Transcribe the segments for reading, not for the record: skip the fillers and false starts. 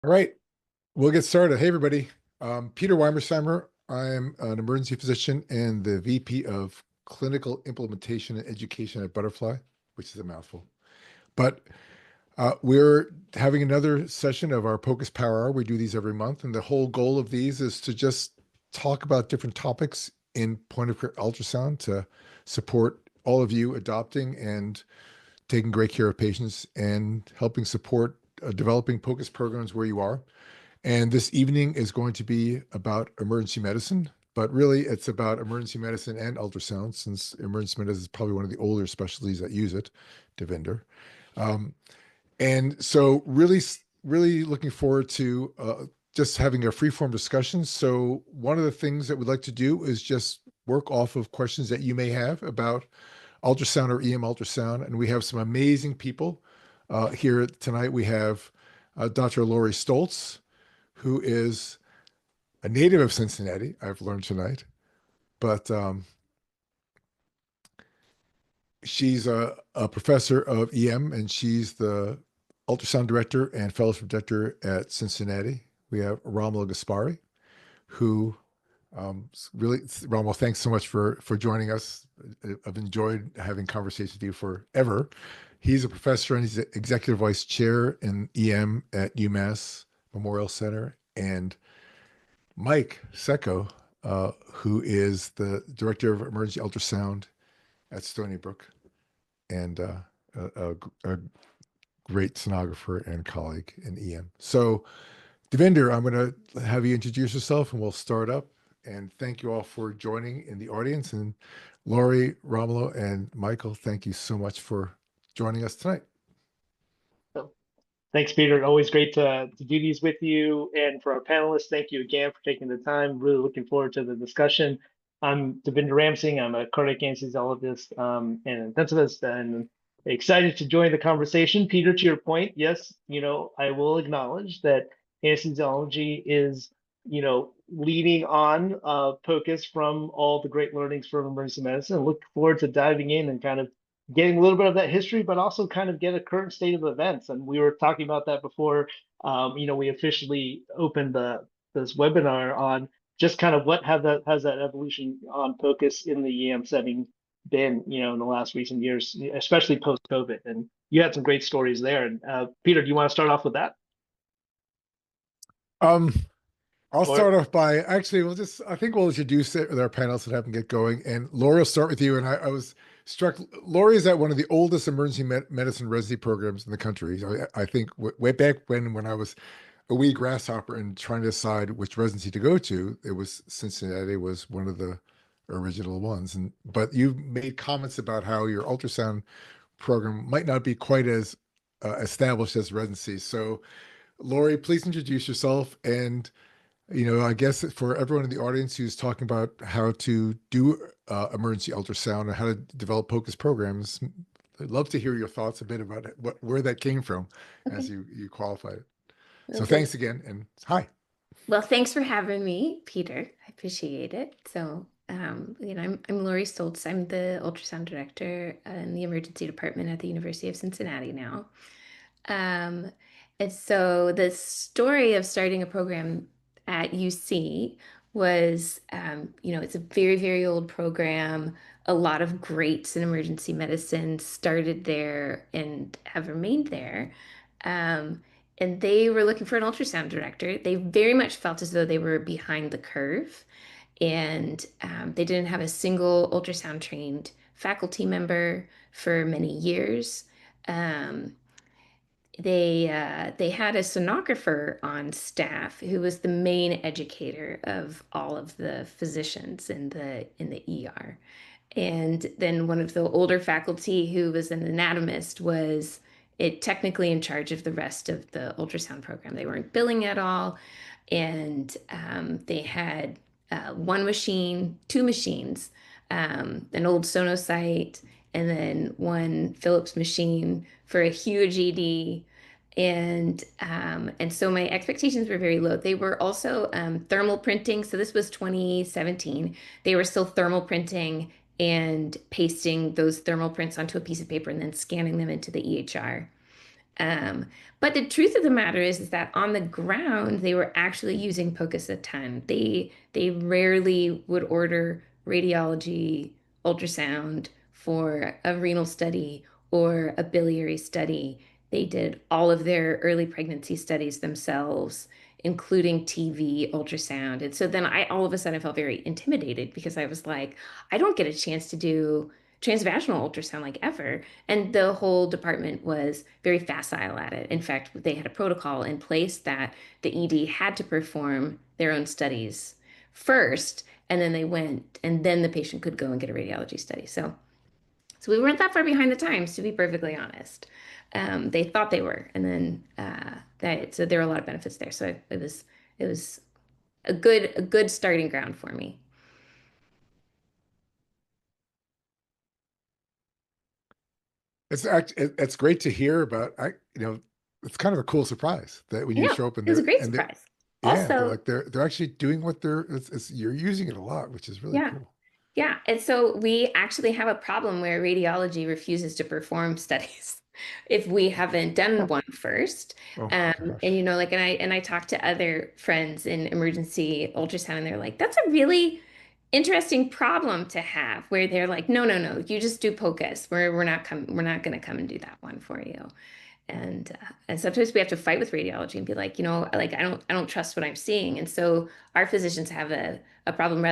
All right, we'll get started. Hey, everybody. Peter Weimersheimer. I'm an emergency physician and the VP of Clinical Implementation and Education at Butterfly, which is a mouthful. But we're having another session of our POCUS Power Hour. We do these every month, and the whole goal of these is to just talk about different topics in point of care ultrasound to support all of you adopting and taking great care of patients and helping support developing POCUS programs where you are. And this evening is going to be about emergency medicine, but really it's about emergency medicine and ultrasound, since emergency medicine is probably one of the older specialties that use it, Devinder. Um, and so really looking forward to just having a free-form discussion. So one of the things that we'd like to do is just work off of questions that you may have about ultrasound or EM ultrasound. And we have some amazing people here tonight. We have Dr. Lori Stoltz, who is a native of Cincinnati, I've learned tonight, but she's a professor of EM and she's the ultrasound director and fellowship director at Cincinnati. We have Romulo Gaspari, who really, Romulo, thanks so much for joining us. I've enjoyed having conversations with you forever. He's a professor and he's the executive vice chair in EM at UMass Memorial Center. And Mike Secco, who is the director of emergency ultrasound at Stony Brook and a great sonographer and colleague in EM. So, Devinder, I'm going to have you introduce yourself and we'll start up. And thank you all for joining in the audience. And Laurie, Romulo, and Michael, thank you so much for joining us tonight. So, thanks, Peter. Always great to do these with you. And for our panelists, thank you again for taking the time. Really looking forward to the discussion. I'm Devinder Ramsing. I'm a cardiac anesthesiologist and intensivist, and excited to join the conversation. Peter, to your point, yes, I will acknowledge that anesthesiology is, leading on POCUS from all the great learnings from emergency medicine. Look forward to diving in and kind of getting a little bit of that history, but also kind of get a current state of events. And we were talking about that before, we officially opened this webinar on just kind of what has that evolution on POCUS in the EM setting been, in the last recent years, especially post-COVID. And you had some great stories there. And Peter, do you want to start off with that? Um, I'll Or start off by actually, I think we'll introduce it with our panelists and have them get going. And Lori will start with you. And I was struck, Lori is at one of the oldest emergency medicine residency programs in the country. So I think way back when I was a wee grasshopper and trying to decide which residency to go to, it was Cincinnati was one of the original ones. But you made comments about how your ultrasound program might not be quite as established as residency. So Lori, please introduce yourself and I guess for everyone in the audience who's talking about how to do emergency ultrasound and how to develop POCUS programs, I'd love to hear your thoughts a bit about it, where that came from as Okay, you qualified it. will So do. thanks again and hi. Well, thanks for having me, Peter. I appreciate it. So, I'm Lori Stoltz. I'm the ultrasound director in the emergency department at the University of Cincinnati now. Um, and so the story of starting a program at UC was, it's a very, very old program. A lot of greats in emergency medicine started there and have remained there. Um, and they were looking for an ultrasound director. They very much felt as though they were behind the curve, and they didn't have a single ultrasound trained faculty member for many years. Um, they had a sonographer on staff who was the main educator of all of the physicians in the ER. And then one of the older faculty who was an anatomist was it technically in charge of the rest of the ultrasound program. They weren't billing at all, and they had one machine, two machines, an old Sonosite, and then one Philips machine for a huge ED. And so my expectations were very low. They were also thermal printing. So this was 2017. They were still thermal printing and pasting those thermal prints onto a piece of paper and then scanning them into the EHR. Um, but the truth of the matter is that on the ground, they were actually using POCUS a ton. They rarely would order radiology, ultrasound for a renal study or a biliary study. They did all of their early pregnancy studies themselves, including TV, ultrasound. And so then I all of a sudden felt very intimidated because I was like, I don't get a chance to do transvaginal ultrasound like ever. And the whole department was very facile at it. In fact, they had a protocol in place that the ED had to perform their own studies first, and then they went, and then the patient could go and get a radiology study. So we weren't that far behind the times, to be perfectly honest. They thought they were, and then so there were a lot of benefits there. So it was a good starting ground for me. It's great to hear about. It's kind of a cool surprise that when I you know show up in it was a there great and surprise. they're Also, like they're actually doing what you're using it a lot, which is really yeah. cool. Yeah, and so we actually have a problem where radiology refuses to perform studies if we haven't done one first. Oh And gosh. like, and I talked to other friends in emergency ultrasound, and they're like, "That's a really interesting problem to have." Where they're like, "No, no, no, you just do POCUS. We're not going to come and do that one for you." And sometimes we have to fight with radiology and be like, like I don't trust what I'm seeing. And so our physicians have a problem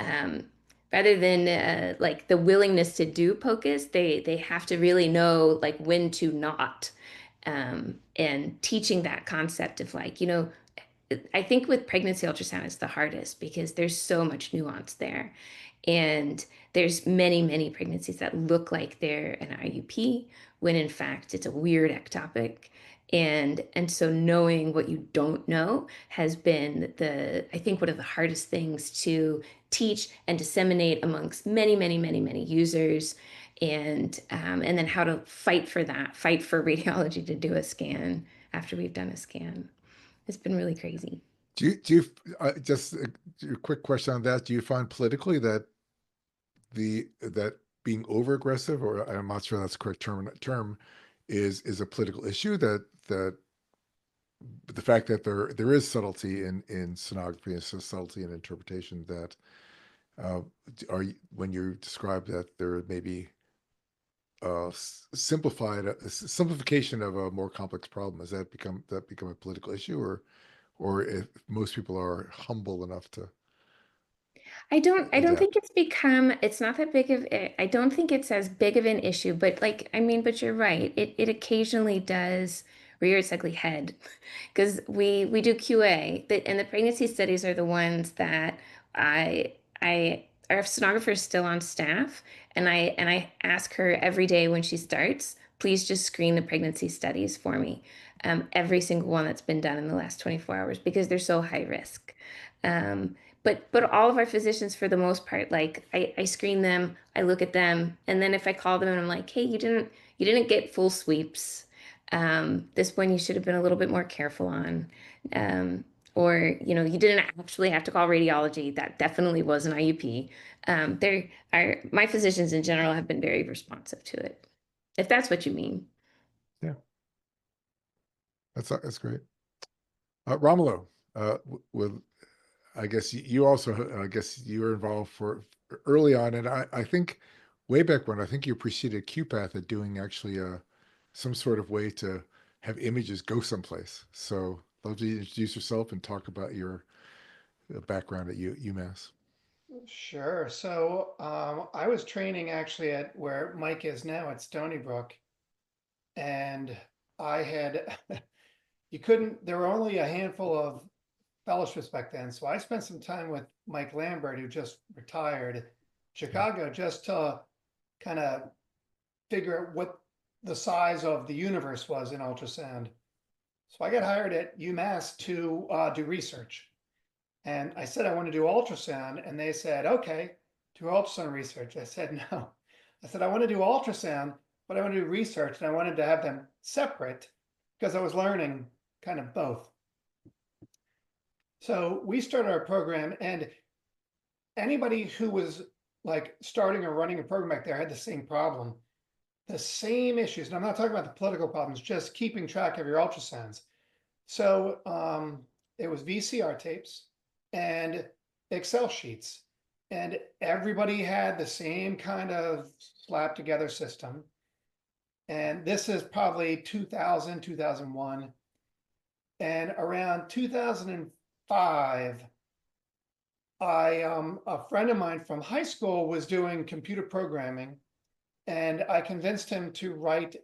um, rather than like the willingness to do POCUS, they have to really know like when to not. And teaching that concept of like, I think with pregnancy ultrasound it's the hardest because there's so much nuance there. And there's many, many pregnancies that look like they're an IUP when in fact it's a weird ectopic. And so knowing what you don't know has been I think one of the hardest things to teach and disseminate amongst many, many, many, many users. And then how to fight for that, fight for radiology to do a scan after we've done a scan. It's been really crazy. Just a quick question on that? Do you find politically that being over aggressive, or I'm not sure that's the correct term, is a political issue, that the fact that there is subtlety in sonography and subtlety in interpretation, that uh, when you describe that there may be simplification of a more complex problem, has that become a political issue, or if most people are humble enough to I don't think adapt? it's not that big of I don't think it's as big of an issue, but like, I mean, but you're right. It occasionally does rear its ugly head because we do QA, and the pregnancy studies are the ones that I our sonographer is still on staff, and I ask her every day when she starts, please just screen the pregnancy studies for me. Every single one that's been done in the last 24 hours because they're so high risk. But all of our physicians, for the most part, like I screen them, I look at them, and then if I call them and I'm like, hey, you didn't get full sweeps. This one you should have been a little bit more careful on. Or you didn't actually have to call radiology. That definitely was an IUP. My physicians in general have been very responsive to it, if that's what you mean. Yeah, that's great. Romulo, with I guess you also, I guess you were involved for early on, and I think way back when, I think you preceded QPath at doing actually some sort of way to have images go someplace. So love to introduce yourself and talk about your background at UMass. Sure. So I was training actually at where Mike is now at Stony Brook, and I had you couldn't. There were only a handful of fellowships back then, so I spent some time with Mike Lambert, who just retired, Chicago, just to kind of figure out what the size of the universe was in ultrasound. So I got hired at UMass to do research. And I said, I want to do ultrasound. And they said, okay, do ultrasound research. I said, no. I said, I want to do ultrasound, but I want to do research. And I wanted to have them separate because I was learning kind of both. So we started our program, and anybody who was like starting or running a program back there had the same problem. the same issues. And I'm not talking about the political problems, just keeping track of your ultrasounds. So it was VCR tapes and Excel sheets. And everybody had the same kind of slapped together system. And this is probably 2000, 2001. And around 2005, a friend of mine from high school was doing computer programming, and I convinced him to write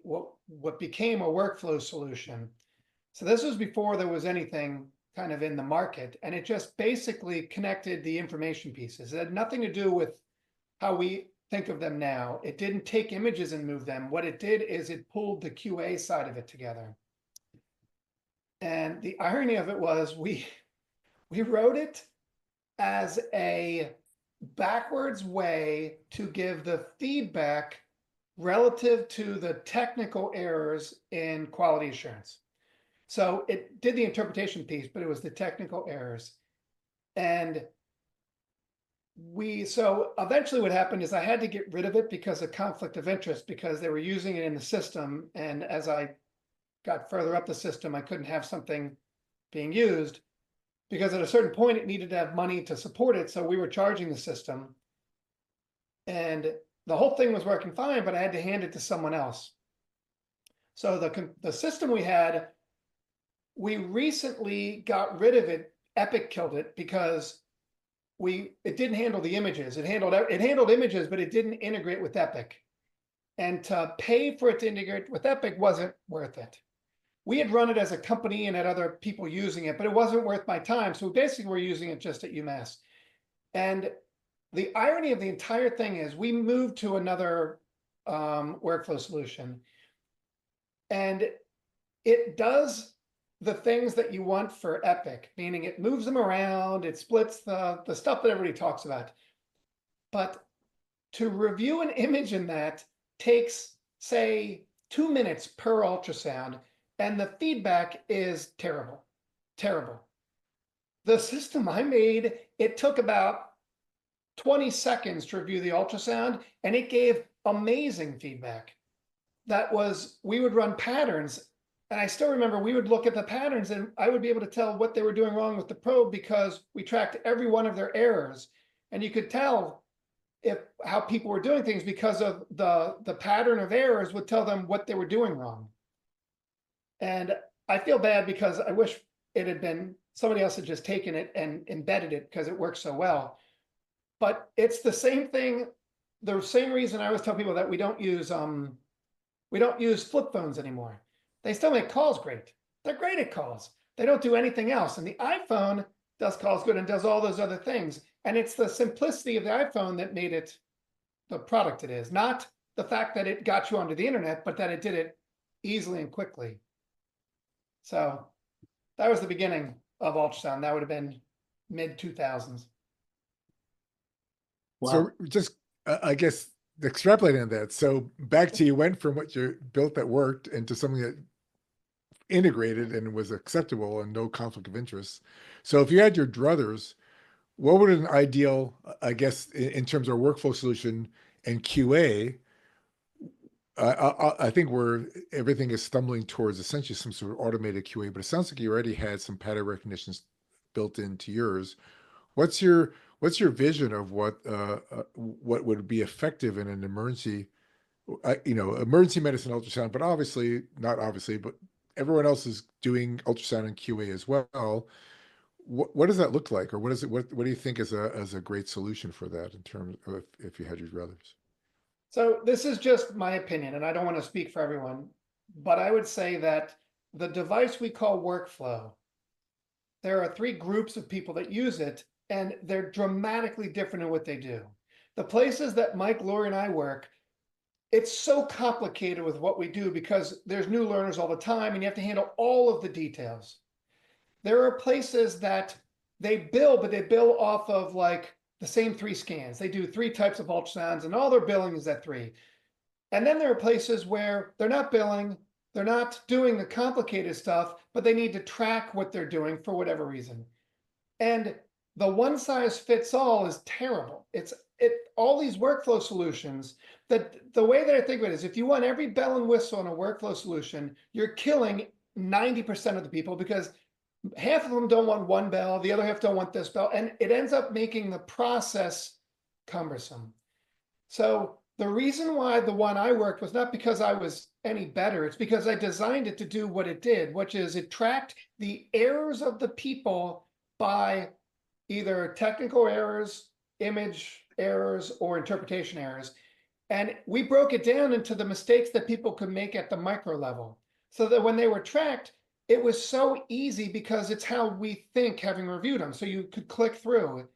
what became a workflow solution. So this was before there was anything kind of in the market, and it just basically connected the information pieces. It had nothing to do with how we think of them now. It didn't take images and move them. What it did is it pulled the QA side of it together. And the irony of it was we wrote it as a backwards way to give the feedback relative to the technical errors in quality assurance. So it did the interpretation piece, but it was the technical errors. And so eventually what happened is I had to get rid of it because of conflict of interest, because they were using it in the system. And as I got further up the system, I couldn't have something being used, because at a certain point it needed to have money to support it. So we were charging the system, and the whole thing was working fine, but I had to hand it to someone else. So the system we had, we recently got rid of it. Epic killed it because it didn't handle the images. It handled images, but it didn't integrate with Epic. And to pay for it to integrate with Epic wasn't worth it. We had run it as a company and had other people using it, but it wasn't worth my time. So basically we're using it just at UMass. And the irony of the entire thing is we moved to another workflow solution, and it does the things that you want for Epic, meaning it moves them around, it splits the stuff that everybody talks about. But to review an image in that takes, say, 2 minutes per ultrasound, and the feedback is terrible, terrible. The system I made, it took about 20 seconds to review the ultrasound, and it gave amazing feedback. We would run patterns, and I still remember we would look at the patterns and I would be able to tell what they were doing wrong with the probe because we tracked every one of their errors. And you could tell how people were doing things because of the pattern of errors would tell them what they were doing wrong. And I feel bad because I wish it had been somebody else had just taken it and embedded it because it works so well. But it's the same thing. The same reason I always tell people that we don't use flip phones anymore. They still make calls great. They're great at calls. They don't do anything else. And the iPhone does calls good and does all those other things. And it's the simplicity of the iPhone that made it the product it is, not the fact that it got you onto the internet, but that it did it easily and quickly. So that was the beginning of ultrasound. That would have been mid-2000s. Wow. So just, I guess, extrapolating on that. So back to you went from what you built that worked into something that integrated and was acceptable and no conflict of interest. So if you had your druthers, what would an ideal, I guess, in terms of workflow solution and QA, I think where everything is stumbling towards essentially some sort of automated QA, but it sounds like you already had some pattern recognitions built into yours. What's your vision of what would be effective in an emergency, emergency medicine ultrasound, but but everyone else is doing ultrasound and QA as well. What does that look like, or what do you think is a great solution for that in terms of if you had your druthers? So this is just my opinion, and I don't want to speak for everyone, but I would say that the device we call workflow, there are 3 groups of people that use it, and they're dramatically different in what they do. The places that Mike, Lori, and I work, it's so complicated with what we do because there's new learners all the time, and you have to handle all of the details. There are places that they bill, but they bill off of like the same 3 scans. They do 3 types of ultrasounds, and all their billing is at 3. And then there are places where they're not billing, they're not doing the complicated stuff, but they need to track what they're doing for whatever reason. And the one size fits all is terrible. It's all these workflow solutions, that the way that I think of it is, if you want every bell and whistle in a workflow solution, you're killing 90% of the people, because half of them don't want one bell, the other half don't want this bell, and it ends up making the process cumbersome. So the reason why the one I worked was not because I was any better, it's because I designed it to do what it did, which is it tracked the errors of the people by either technical errors, image errors, or interpretation errors. And we broke it down into the mistakes that people could make at the micro level, so that when they were tracked, it was so easy because it's how we think, having reviewed them. So you could click through,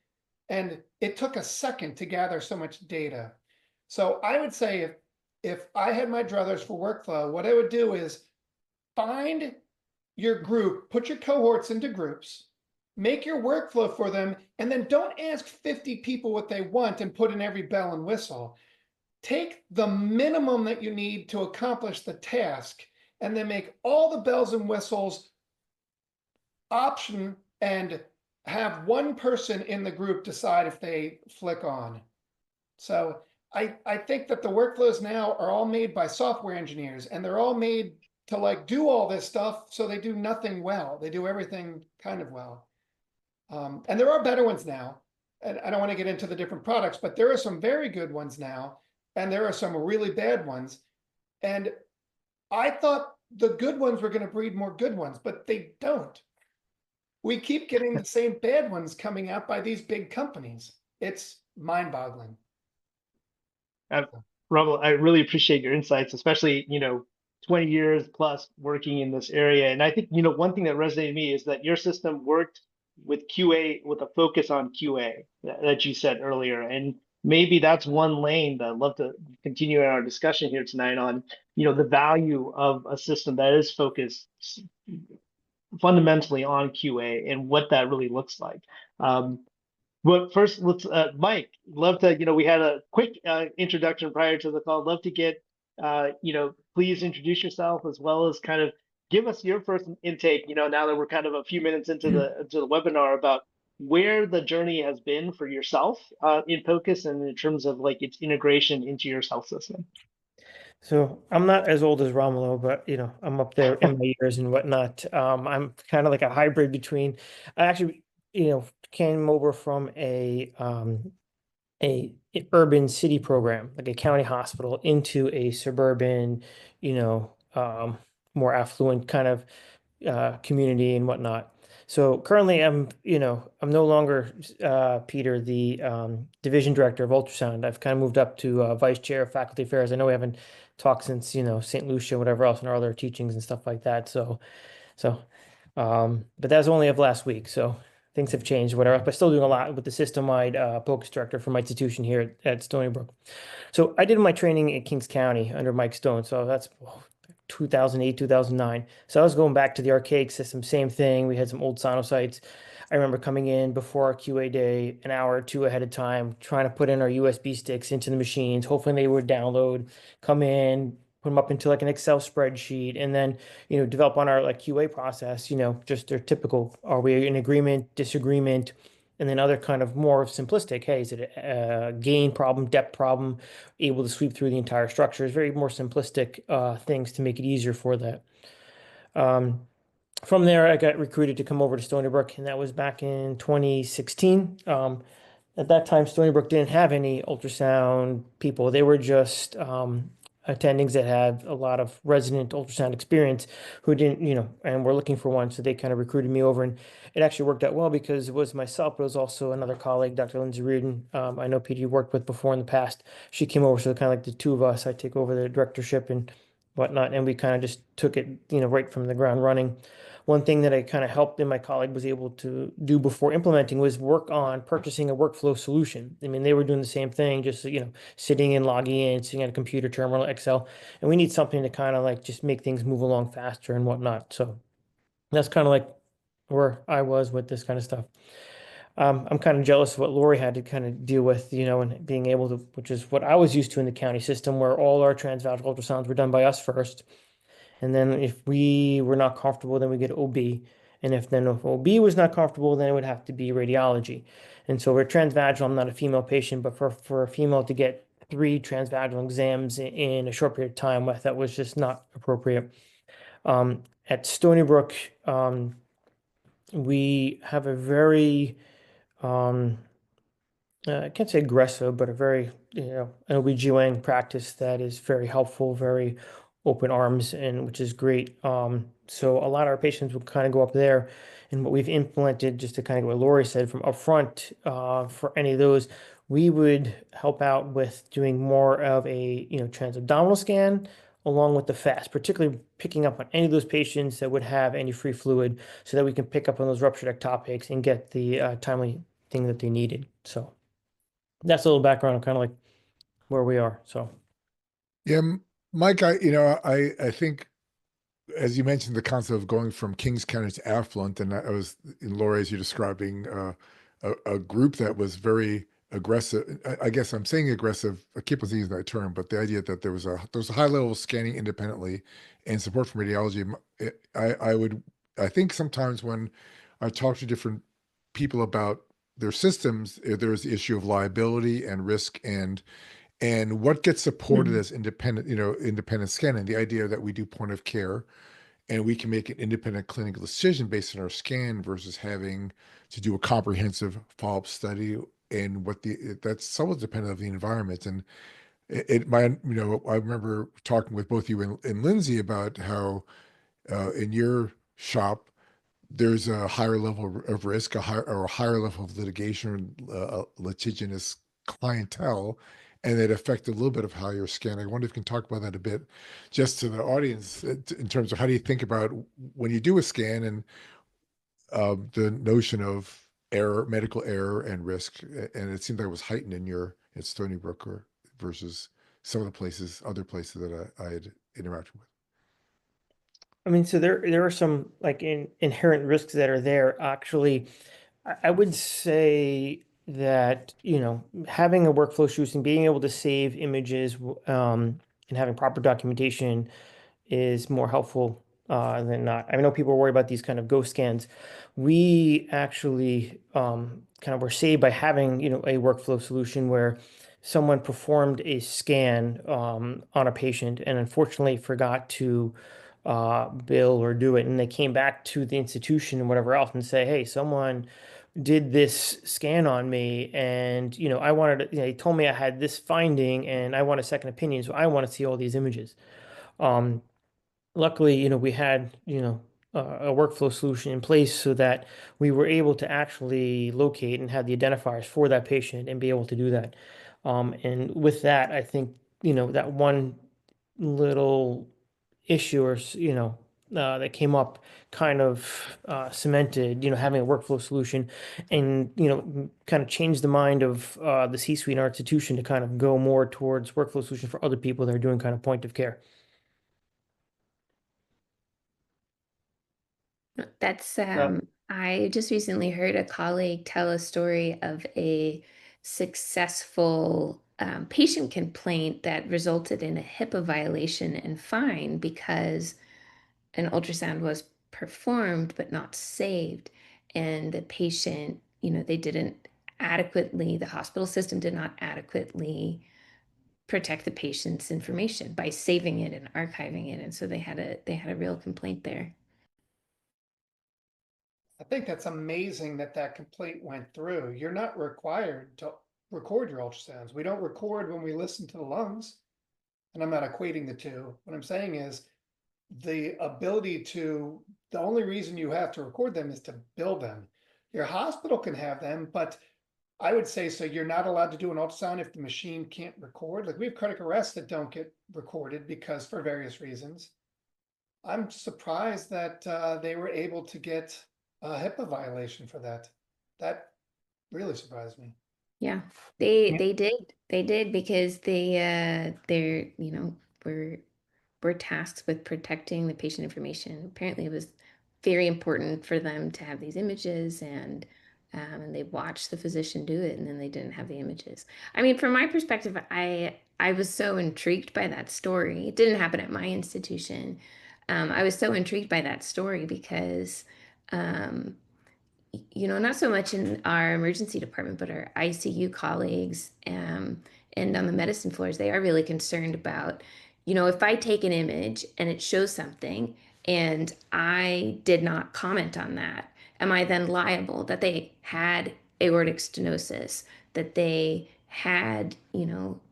and it took a second to gather so much data. So I would say if I had my druthers for workflow, what I would do is find your group, put your cohorts into groups, make your workflow for them, and then don't ask 50 people what they want and put in every bell and whistle. Take the minimum that you need to accomplish the task, and then make all the bells and whistles option, and have one person in the group decide if they flick on. So I think that the workflows now are all made by software engineers, and they're all made to like do all this stuff, so they do nothing well. They do everything kind of well. And there are better ones now. And I don't want to get into the different products, but there are some very good ones now, and there are some really bad ones. And I thought the good ones were going to breed more good ones, but they don't. We keep getting the same bad ones coming out by these big companies. It's mind-boggling. Rebel, I really appreciate your insights, especially, 20 years plus working in this area. And I think, one thing that resonated with me is that your system worked with QA, with a focus on QA that you said earlier. And maybe that's one lane that I'd love to continue in our discussion here tonight on, the value of a system that is focused fundamentally on QA and what that really looks like. But first, let's, Mike, love to, we had a quick introduction prior to the call. Love to get, please introduce yourself, as well as kind of give us your first intake, now that we're kind of a few minutes into the webinar, about where the journey has been for yourself in POCUS, and in terms of like its integration into your health system. So I'm not as old as Romulo, but I'm up there in my years and whatnot. I'm kind of like a hybrid between. I actually, came over from a urban city program, like a county hospital, into a suburban, more affluent kind of community and whatnot. So currently I'm no longer Peter, the division director of ultrasound. I've kind of moved up to vice chair of faculty affairs. I know we haven't talked since, St. Lucia, whatever else, and our other teachings and stuff like that. But that was only of last week. So things have changed, whatever, but still doing a lot with the system-wide POCUS director for my institution here at Stony Brook. So I did my training in Kings County under Mike Stone. So that's 2008, 2009. So I was going back to the archaic system, same thing. We had some old sonocytes. I remember coming in before our QA day, an hour or two ahead of time, trying to put in our USB sticks into the machines, hoping they would download, come in, put them up into like an Excel spreadsheet, and then, develop on our like QA process, just their typical, are we in agreement, disagreement, and then other kind of more simplistic, hey, is it a gain problem, depth problem, able to sweep through the entire structure? It's very more simplistic things to make it easier for that. From there, I got recruited to come over to Stony Brook, and that was back in 2016. At that time, Stony Brook didn't have any ultrasound people. They were just attendings that had a lot of resident ultrasound experience who didn't, and were looking for one. So they kind of recruited me over, and it actually worked out well because it was myself, but it was also another colleague, Dr. Lindsay Reardon. I know Peter, you worked with before in the past. She came over, so kind of like the two of us, I take over the directorship and whatnot, and we kind of just took it, right from the ground running. One thing that I kind of helped and my colleague was able to do before implementing was work on purchasing a workflow solution. I mean, they were doing the same thing, just, sitting and logging in, sitting at a computer terminal, Excel, and we need something to kind of like just make things move along faster and whatnot. So that's kind of like where I was with this kind of stuff. I'm kind of jealous of what Lori had to kind of deal with, and being able to, which is what I was used to in the county system, where all our transvaginal ultrasounds were done by us first. And then if we were not comfortable, then we get OB. And if OB was not comfortable, then it would have to be radiology. And so we're transvaginal. I'm not a female patient, but for a female to get 3 transvaginal exams in a short period of time, I thought was just not appropriate. At Stony Brook, we have a very, I can't say aggressive, but a very, an OB/GYN practice that is very helpful, very open arms, and which is great. So a lot of our patients will kind of go up there, and what we've implemented, just to kind of go what Lori said from upfront, for any of those, we would help out with doing more of a, transabdominal scan along with the FAST, particularly picking up on any of those patients that would have any free fluid, so that we can pick up on those ruptured ectopics and get the timely thing that they needed. So that's a little background on kind of like where we are. So Yeah, Mike, I think, as you mentioned, the concept of going from Kings County to affluent, and I was in Laura, as you're describing, a group that was very aggressive. I guess I'm saying aggressive. I keep on using that term, but the idea that there was a high level of scanning independently and support from radiology. I think sometimes when I talk to different people about their systems, there's the issue of liability and risk and what gets supported as independent scanning. The idea that we do point of care and we can make an independent clinical decision based on our scan versus having to do a comprehensive follow-up study, and that's somewhat dependent of the environment. And I remember talking with both you and Lindsay about how in your shop there's a higher level of risk, a higher level of litigation, litigious clientele, and it affected a little bit of how you're scanning. I wonder if you can talk about that a bit, just to the audience, in terms of how do you think about when you do a scan and the notion of error, medical error, and risk. And it seemed like it was heightened at Stony Brook versus some of the other places that I had interacted with. I mean, so there are some like inherent risks that are there. Actually, I would say that, having a workflow solution, being able to save images, and having proper documentation is more helpful than not. I know people worry about these kind of ghost scans. We actually kind of were saved by having, a workflow solution where someone performed a scan on a patient and unfortunately forgot to bill or do it. And they came back to the institution and whatever else and say, hey, someone did this scan on me and, I wanted to, they told me I had this finding and I want a second opinion. So I want to see all these images. Luckily, we had, a workflow solution in place so that we were able to actually locate and have the identifiers for that patient and be able to do that. And with that, I think, that one little issue or, that came up kind of cemented, having a workflow solution and, kind of changed the mind of the C-suite in our institution to kind of go more towards workflow solution for other people that are doing kind of point of care. That's I just recently heard a colleague tell a story of a successful patient complaint that resulted in a HIPAA violation and fine because an ultrasound was performed but not saved. And the patient, they didn't adequately, the hospital system did not adequately protect the patient's information by saving it and archiving it. And so they had a real complaint there. I think that's amazing that complaint went through. You're not required to record your ultrasounds. We don't record when we listen to the lungs. And I'm not equating the two. What I'm saying is the only reason you have to record them is to bill them. Your hospital can have them, but I would say, so you're not allowed to do an ultrasound if the machine can't record. Like we have cardiac arrests that don't get recorded because for various reasons. I'm surprised that they were able to get a HIPAA violation for that. That really surprised me. Yeah, they did because they're were tasked with protecting the patient information. Apparently, it was very important for them to have these images, and they watched the physician do it, and then they didn't have the images. I mean, from my perspective, I was so intrigued by that story. It didn't happen at my institution. I was so intrigued by that story because not so much in our emergency department, but our ICU colleagues, and on the medicine floors, they are really concerned about, if I take an image and it shows something and I did not comment on that, am I then liable that they had aortic stenosis, that they had,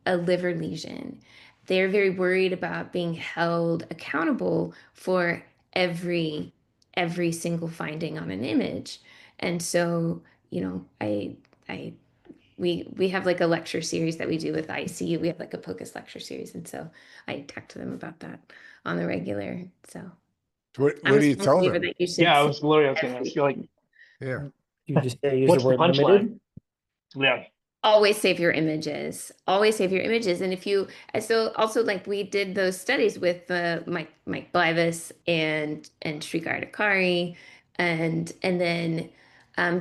a liver lesion? They're very worried about being held accountable for every single finding on an image. And so, I we have like a lecture series that we do with ICU. We have like a POCUS lecture series, and so I talk to them about that on the regular. So So what, I'm what a do you strong tell believer them? that you should Yeah, I see was Lori, I was gonna ask you, like, Yeah. You just use what's the the word limited. punchline? Yeah. always save your images. Always save your images. And if you, so also like we did those studies with Mike Blivis and Srikar Dakari, and then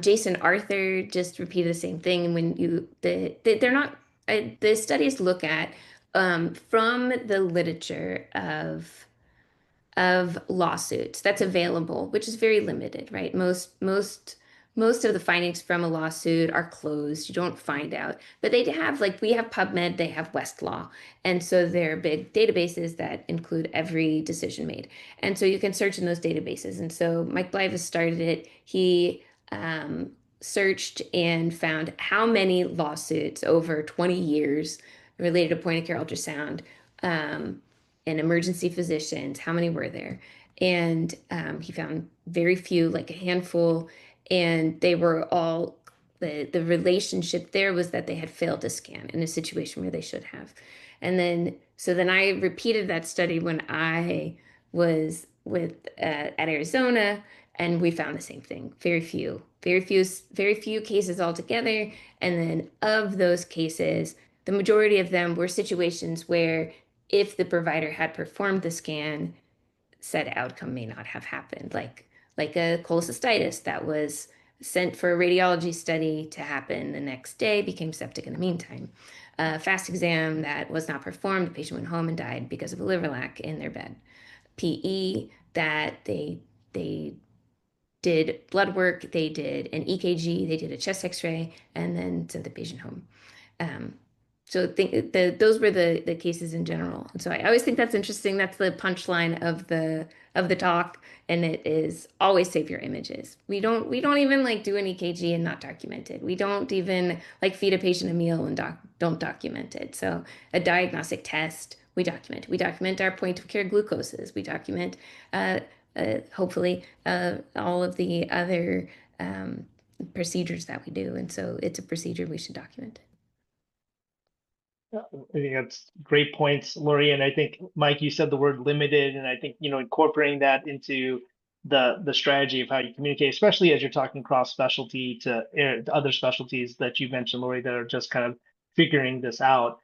Jason Arthur just repeated the same thing. And when they're not, the studies look at from the literature of lawsuits that's available, which is very limited, right? Most of the findings from a lawsuit are closed. You don't find out. But they have, like, we have PubMed, they have Westlaw. And so they're big databases that include every decision made. And so you can search in those databases. And so Mike Blivis started it. He searched and found how many lawsuits over 20 years related to point of care ultrasound, and emergency physicians, how many were there? And he found very few, like a handful, and they were all, the relationship there was that they had failed to scan in a situation where they should have. And then I repeated that study when I was at Arizona, and we found the same thing. Very few cases altogether. And then of those cases, the majority of them were situations where if the provider had performed the scan, said outcome may not have happened, like a cholecystitis that was sent for a radiology study to happen the next day, became septic in the meantime. A fast exam that was not performed, the patient went home and died because of a liver lac in their bed. PE that they did blood work, they did an EKG, they did a chest X-ray, and then sent the patient home. Um, so those were the cases in general. And so I always think that's interesting. That's the punchline of the talk, and it is always save your images. We don't even like do an EKG and not document it. We don't even like feed a patient a meal and don't document it. So a diagnostic test, we document. We document our point of care glucoses. We document hopefully all of the other procedures that we do. And so it's a procedure we should document. I think that's great points, Lori. And I think, Mike, you said the word limited, and I think, incorporating that into the strategy of how you communicate, especially as you're talking cross specialty to other specialties that you mentioned, Lori, that are just kind of figuring this out.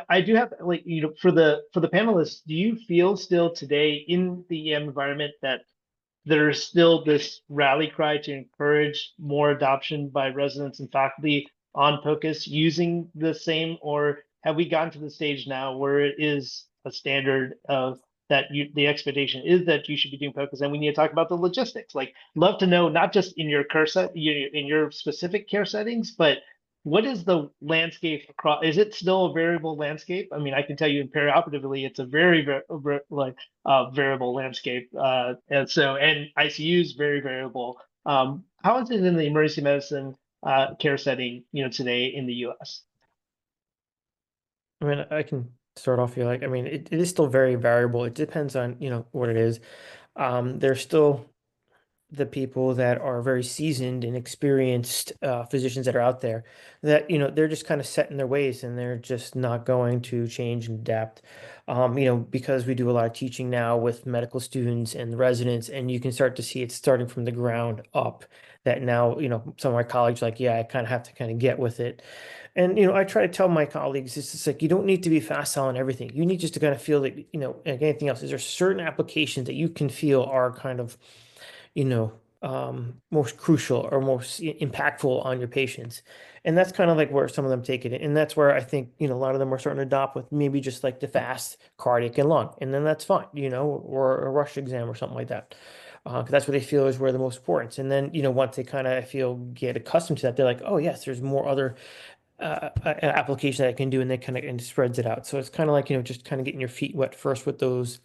I do have, like, for the panelists, do you feel still today in the EM environment that there's still this rally cry to encourage more adoption by residents and faculty on POCUS using the same, or have we gotten to the stage now where it is a standard of that the expectation is that you should be doing POCUS, and we need to talk about the logistics? Like, love to know, not just in your in your specific care settings, but what is the landscape across? Is it still a variable landscape? I mean, I can tell you perioperatively, it's a very variable landscape, and ICU is very variable. How is it in the emergency medicine care setting, today in the U.S.? I mean, I can start off here. Like, I mean, it is still very variable. It depends on, what it is. There's still the people that are very seasoned and experienced physicians that are out there that, they're just kind of set in their ways and they're just not going to change and adapt. Because we do a lot of teaching now with medical students and residents, and you can start to see it starting from the ground up, that now, some of my colleagues are like, yeah, I kind of have to kind of get with it. And, I try to tell my colleagues, it's just like, you don't need to be facile on everything. You need just to kind of feel that, like anything else, is there certain applications that you can feel are kind of, most crucial or most impactful on your patients. And that's kind of like where some of them take it. And that's where I think, a lot of them are starting to adopt with maybe just like the fast cardiac and lung. And then that's fine, or a rush exam or something like that. because that's what they feel is where the most important. And then, once they kind of, I feel, get accustomed to that, they're like, oh yes, there's more other application that I can do, and they kind of, and spreads it out. So it's kind of like, just kind of getting your feet wet first with those,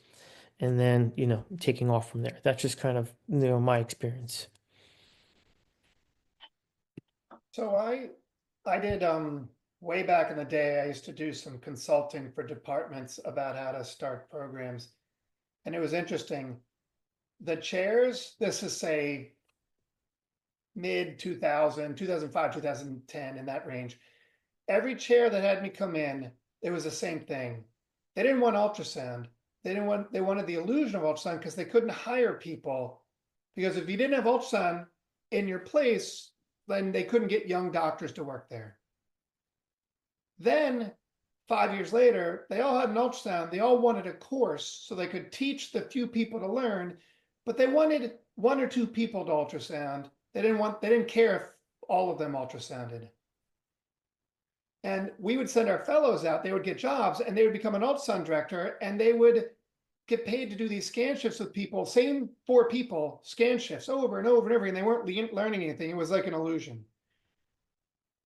and then, taking off from there. That's just kind of, my experience. So I did way back in the day, I used to do some consulting for departments about how to start programs. And it was interesting. The chairs, this is say mid 2000, 2005, 2010, in that range. Every chair that had me come in, it was the same thing. They didn't want ultrasound. They wanted the illusion of ultrasound because they couldn't hire people. Because if you didn't have ultrasound in your place, then they couldn't get young doctors to work there. Then 5 years later, they all had an ultrasound. They all wanted a course so they could teach the few people to learn, but they wanted 1 or 2 people to ultrasound. They didn't care if all of them ultrasounded. And we would send our fellows out, they would get jobs, and they would become an ultrasound director, and they would get paid to do these scan shifts with people, same 4 people, scan shifts over and over and over, and they weren't learning anything. It was like an illusion.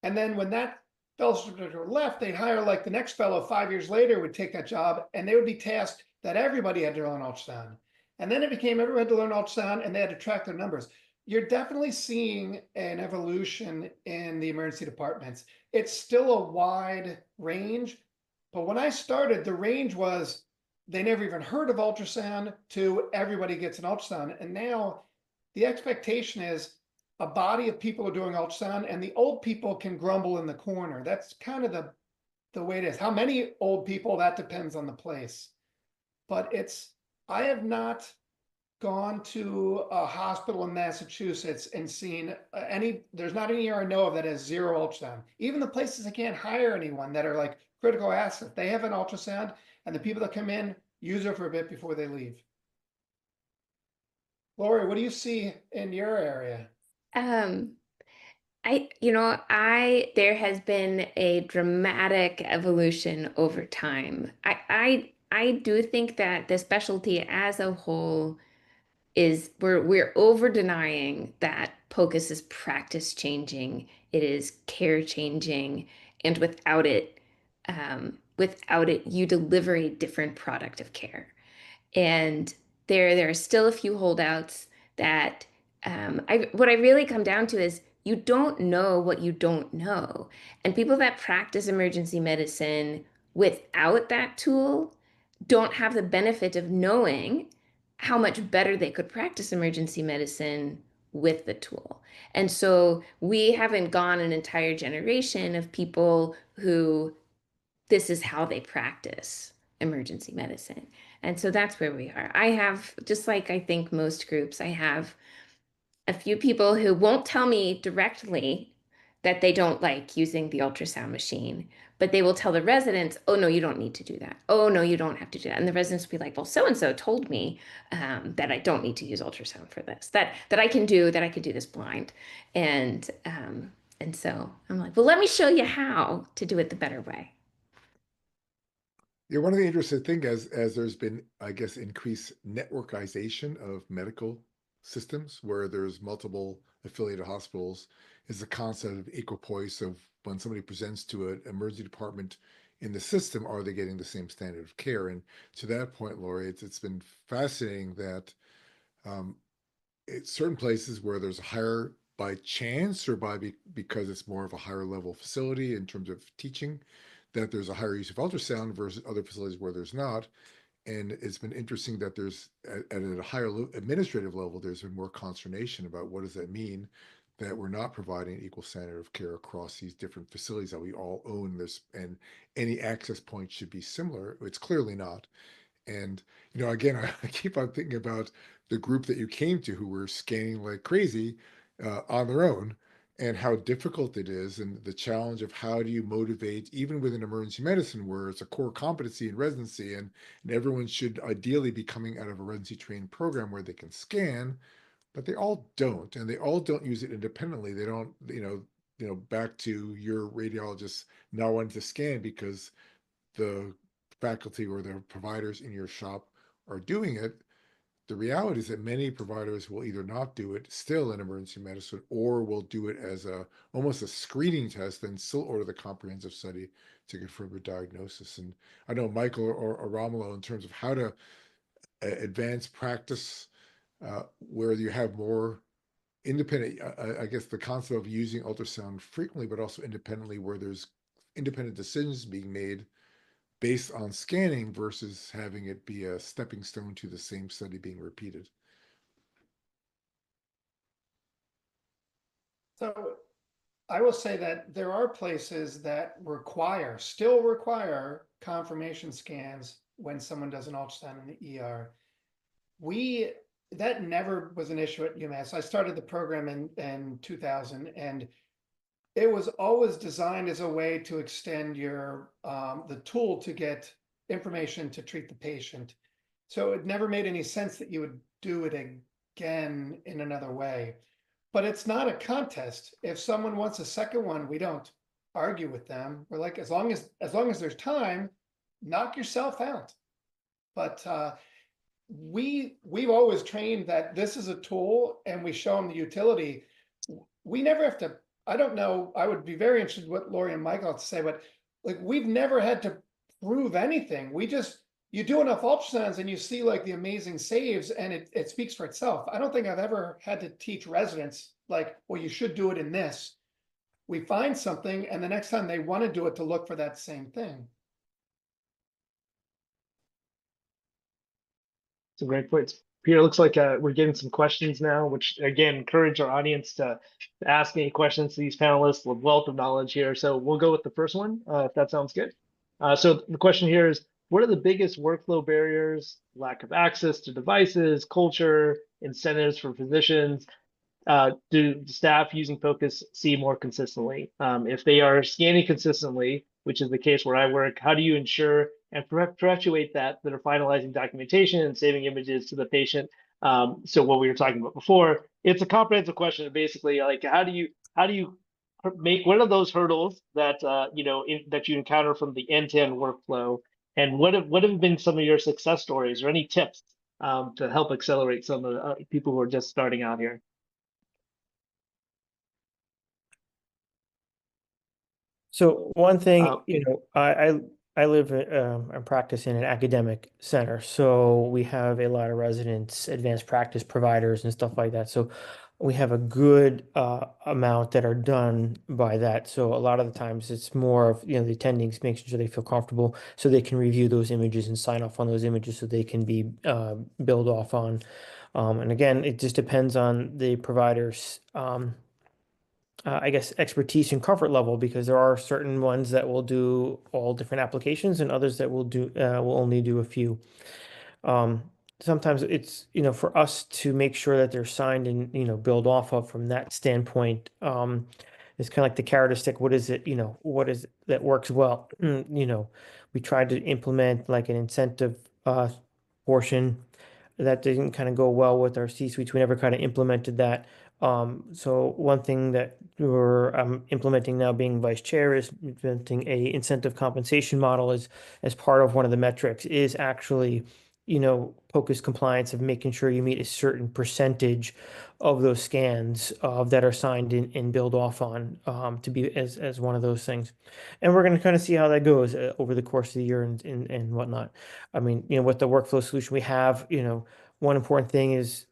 And then when that fellowship director left, they'd hire like the next fellow 5 years later would take that job, and they would be tasked that everybody had to learn ultrasound. And then it became everyone had to learn ultrasound, and they had to track their numbers. You're definitely seeing an evolution in the emergency departments. It's still a wide range, but when I started, the range was they never even heard of ultrasound to everybody gets an ultrasound. And now the expectation is a body of people are doing ultrasound, and the old people can grumble in the corner. That's kind of the way it is. How many old people, that depends on the place. But I have not gone to a hospital in Massachusetts and seen there's not any year I know of that has 0 ultrasound. Even the places that can't hire anyone that are like critical assets, they have an ultrasound, and the people that come in use it for a bit before they leave. Lori, what do you see in your area? There has been a dramatic evolution over time. I do think that the specialty as a whole is we're over denying that POCUS is practice changing, it is care changing, and without it, you deliver a different product of care. And there are still a few holdouts that what I really come down to is you don't know what you don't know. And people that practice emergency medicine without that tool don't have the benefit of knowing how much better they could practice emergency medicine with the tool. And so we haven't gone an entire generation of people who this is how they practice emergency medicine. And so that's where we are. I have, just like I think most groups, I have a few people who won't tell me directly that they don't like using the ultrasound machine, but they will tell the residents, oh, no, you don't need to do that. Oh, no, you don't have to do that. And the residents will be like, well, so-and-so told me that I don't need to use ultrasound for this, that I can do this blind. And so I'm like, well, let me show you how to do it the better way. Yeah, one of the interesting things as there's been, I guess, increased networkization of medical systems where there's multiple affiliated hospitals is the concept of equipoise of when somebody presents to an emergency department in the system, are they getting the same standard of care? And to that point, Lori, it's been fascinating that it's certain places where there's a higher by chance or because it's more of a higher level facility in terms of teaching, that there's a higher use of ultrasound versus other facilities where there's not. And it's been interesting that there's at a higher administrative level, there's been more consternation about what does that mean that we're not providing equal standard of care across these different facilities that we all own this, and any access point should be similar. It's clearly not. And, again, I keep on thinking about the group that you came to who were scanning like crazy on their own, and how difficult it is, and the challenge of how do you motivate, even within emergency medicine, where it's a core competency in residency, and everyone should ideally be coming out of a residency trained program where they can scan, but they all don't, and they all don't use it independently. They don't, back to your radiologist not wanting to scan because the faculty or the providers in your shop are doing it. the reality is that many providers will either not do it still in emergency medicine, or will do it as almost a screening test and still order the comprehensive study to confirm a diagnosis. And I know Michael or Romulo, in terms of how to advance practice where you have more independent, I guess the concept of using ultrasound frequently, but also independently, where there's independent decisions being made based on scanning versus having it be a stepping stone to the same study being repeated. So I will say that there are places that still require confirmation scans when someone does an ultrasound in the ER. That never was an issue at UMass. I started the program in 2000, and it was always designed as a way to extend the tool to get information to treat the patient. So it never made any sense that you would do it again in another way. But it's not a contest. If someone wants a second one, we don't argue with them. We're like, as long as there's time, knock yourself out. But we've always trained that this is a tool, and we show them the utility. We never have to. I don't know. I would be very interested what Lori and Michael have to say, but like, we've never had to prove anything. You do enough ultrasounds and you see like the amazing saves, and it speaks for itself. I don't think I've ever had to teach residents like, well, you should do it in this. We find something, and the next time they want to do it, to look for that same thing. Some great points. Peter, looks like we're getting some questions now, which again, encourage our audience to ask any questions to these panelists with wealth of knowledge here. So we'll go with the first one, if that sounds good. So the question here is, what are the biggest workflow barriers? Lack of access to devices, culture, incentives for physicians? Do staff using POCUS see more consistently? If they are scanning consistently, which is the case where I work, how do you ensure and perpetuate that are finalizing documentation and saving images to the patient? So what we were talking about before, it's a comprehensive question. Basically, like, how do you make, what are those hurdles that that you encounter from the end-to-end workflow, and what have been some of your success stories or any tips to help accelerate some of the people who are just starting out here? So one thing, I live and practice in an academic center, so we have a lot of residents, advanced practice providers, and stuff like that. So we have a good amount that are done by that. So a lot of the times it's more of, the attendings making sure they feel comfortable, so they can review those images and sign off on those images, so they can be built off on. And again, it just depends on the provider's I guess, expertise and comfort level, because there are certain ones that will do all different applications, and others that will only do a few. Sometimes it's, for us to make sure that they're signed and, build off of from that standpoint. It's kind of like the carrot or stick. What is it, what is it that works well? We tried to implement like an incentive portion that didn't kind of go well with our C-suites. We never kind of implemented that. So one thing that we're implementing now, being vice chair, is implementing a incentive compensation model as part of one of the metrics, is actually, POCUS compliance, of making sure you meet a certain percentage of those scans that are signed in and build off on, to be as one of those things. And we're going to kind of see how that goes over the course of the year and whatnot. I mean, with the workflow solution we have, one important thing is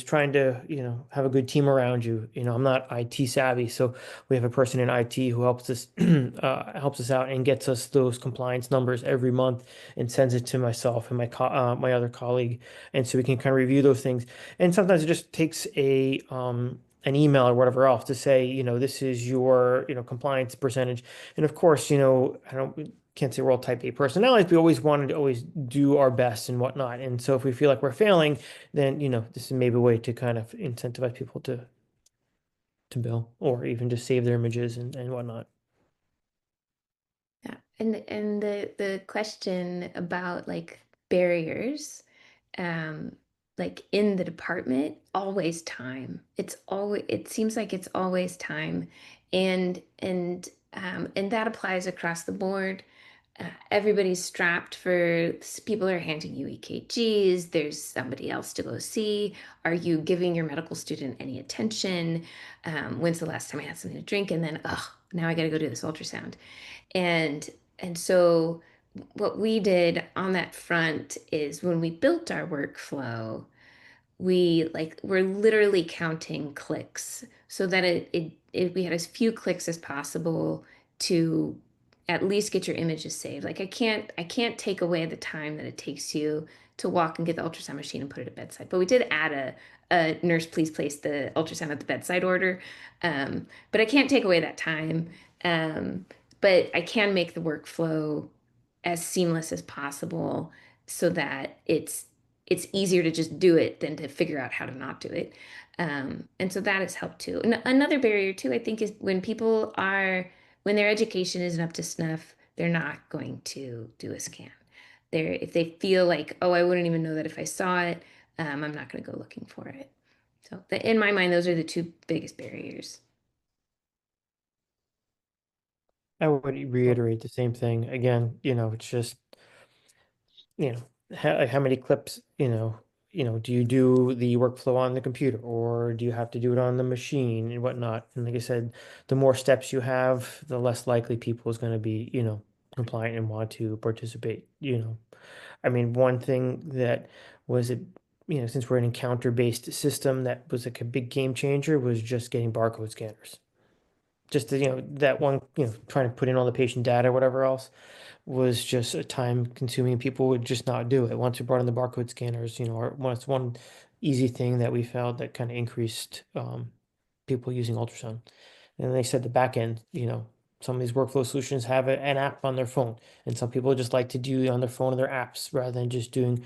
trying to, have a good team around you. I'm not IT savvy, so we have a person in IT who helps us out and gets us those compliance numbers every month and sends it to myself and my other colleague, and so we can kind of review those things. And sometimes it just takes an email or whatever else to say, this is your, compliance percentage. And of course, can't say we're all type A personalities. We always wanted to always do our best and whatnot. And so if we feel like we're failing, then, this is maybe a way to kind of incentivize people to bill, or even just save their images and whatnot. Yeah, and the question about like barriers, like in the department, always time. It seems like it's always time, and that applies across the board. Everybody's strapped for people are handing you EKGs. There's somebody else to go see. Are you giving your medical student any attention? When's the last time I had something to drink? And then, oh, now I got to go do this ultrasound. And so what we did on that front is when we built our workflow, we're literally counting clicks so that we had as few clicks as possible to at least get your images saved. Like I can't take away the time that it takes you to walk and get the ultrasound machine and put it at bedside. But we did add a nurse, please place the ultrasound at the bedside order. But I can't take away that time. But I can make the workflow as seamless as possible so that it's easier to just do it than to figure out how to not do it. And so that has helped too. And another barrier too, I think, is when their education isn't up to snuff, they're not going to do a scan. If they feel like, oh, I wouldn't even know that if I saw it, I'm not going to go looking for it. So in my mind, those are the two biggest barriers. I would reiterate the same thing again. It's just, how many clips, do you do the workflow on the computer or do you have to do it on the machine and whatnot? And like I said, the more steps you have, the less likely people is going to be, compliant and want to participate. I mean, one thing that was since we're an encounter-based system, that was like a big game changer was just getting barcode scanners. Just to, that one, trying to put in all the patient data or whatever else was just a time consuming. People would just not do it. Once we brought in the barcode scanners, or it's one easy thing that we found that kind of increased people using ultrasound. And they said the back end, some of these workflow solutions have an app on their phone, and some people just like to do on their phone or their apps rather than just doing,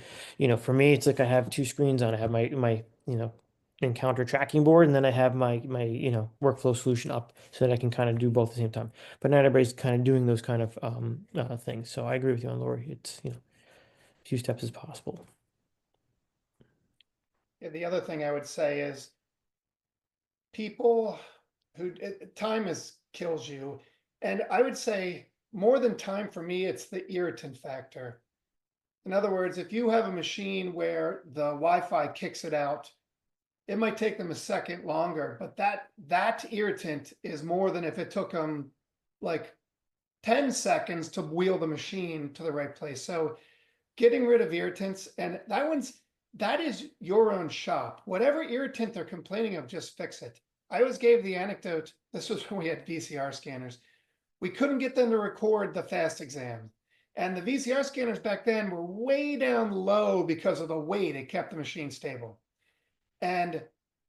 for me, it's like I have two screens on. I have my encounter tracking board, and then I have my workflow solution up so that I can kind of do both at the same time. But not everybody's kind of doing those kind of things. So I agree with you on Lori. It's a few steps as possible. Yeah, the other thing I would say is people time kills you. And I would say more than time for me, it's the irritant factor. In other words, if you have a machine where the Wi-Fi kicks it out, it might take them a second longer, but that irritant is more than if it took them like 10 seconds to wheel the machine to the right place. So getting rid of irritants, and that is your own shop. Whatever irritant they're complaining of, just fix it. I always gave the anecdote. This was when we had VCR scanners. We couldn't get them to record the fast exam. And the VCR scanners back then were way down low because of the weight. It kept the machine stable. And